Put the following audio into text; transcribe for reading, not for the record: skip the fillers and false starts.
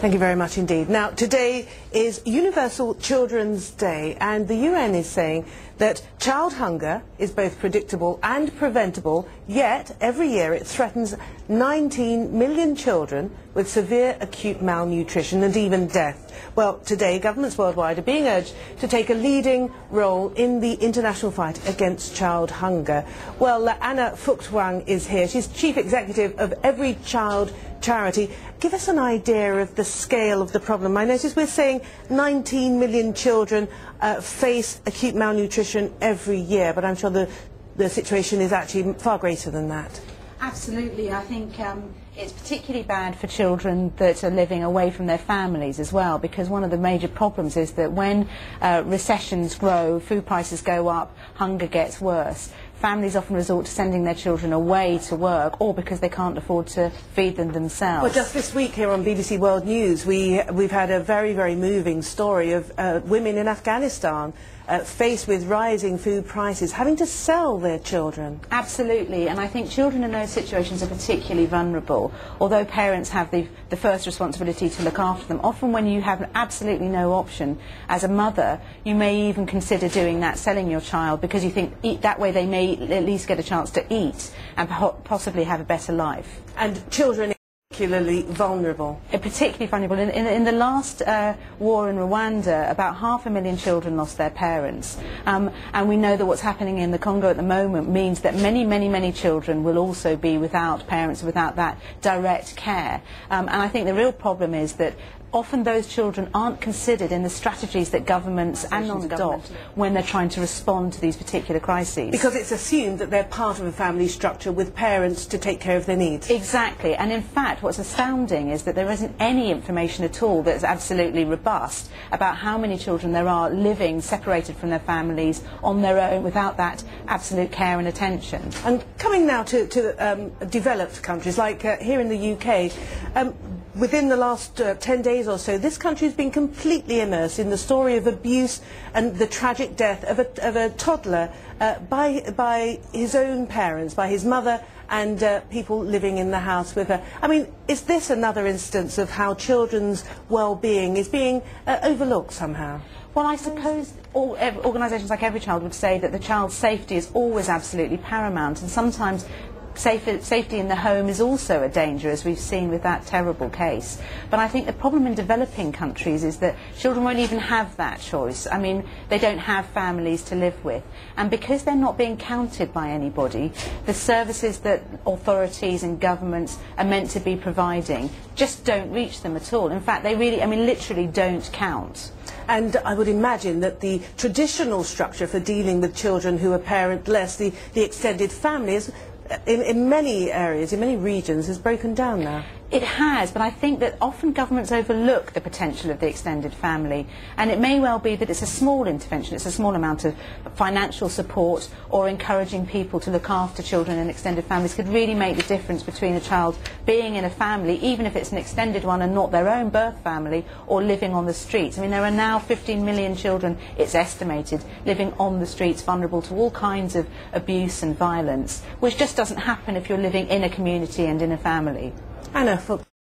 Thank you very much indeed. Now, today is Universal Children's Day, and the UN is saying that child hunger is both predictable and preventable, yet every year it threatens 19 million children with severe acute malnutrition and even death. Well, today governments worldwide are being urged to take a leading role in the international fight against child hunger. Well, Anna Feuchtwang is here. She's Chief Executive of EveryChild charity. Give us an idea of the scale of the problem. I notice we're saying 19 million children face acute malnutrition every year, but I'm sure the situation is actually far greater than that. Absolutely. I think it's particularly bad for children that are living away from their families as well, because one of the major problems is that when recessions grow, food prices go up, hunger gets worse. Families often resort to sending their children away to work, or because they can't afford to feed them themselves. Well, just this week here on BBC World News, we've had a very, very moving story of women in Afghanistan faced with rising food prices, having to sell their children. Absolutely, and I think children in those situations are particularly vulnerable. Although parents have the first responsibility to look after them, often when you have absolutely no option as a mother, you may even consider doing that, selling your child, because you think that way they may at least get a chance to eat and possibly have a better life. And children particularly vulnerable. Particularly vulnerable. In the last war in Rwanda, about 500,000 children lost their parents. And we know that what's happening in the Congo at the moment means that many children will also be without parents, without that direct care. And I think the real problem is that often those children aren't considered in the strategies that governments and non-adopt when they're trying to respond to these particular crises. Because it's assumed that they're part of a family structure with parents to take care of their needs. Exactly, and in fact what's astounding is that there isn't any information at all that's absolutely robust about how many children there are living separated from their families on their own without that absolute care and attention. And coming now to developed countries like here in the UK, within the last 10 days or so, this country has been completely immersed in the story of abuse and the tragic death of a toddler by his own parents, by his mother and people living in the house with her. I mean, is this another instance of how children's well-being is being overlooked somehow? Well, I suppose organisations like EveryChild would say that the child's safety is always absolutely paramount, and sometimes safety in the home is also a danger, as we've seen with that terrible case. But I think the problem in developing countries is that children won't even have that choice. I mean, they don't have families to live with. And because they're not being counted by anybody, the services that authorities and governments are meant to be providing just don't reach them at all. In fact, they really, I mean, literally don't count. And I would imagine that the traditional structure for dealing with children who are parentless, the extended family, is in many areas, in many regions, has broken down now. It has, but I think that often governments overlook the potential of the extended family, and it may well be that it's a small intervention, it's a small amount of financial support or encouraging people to look after children in extended families could really make the difference between a child being in a family, even if it's an extended one and not their own birth family, or living on the streets. I mean, there are now 15 million children, it's estimated, living on the streets, vulnerable to all kinds of abuse and violence, which just doesn't happen if you're living in a community and in a family. Anna,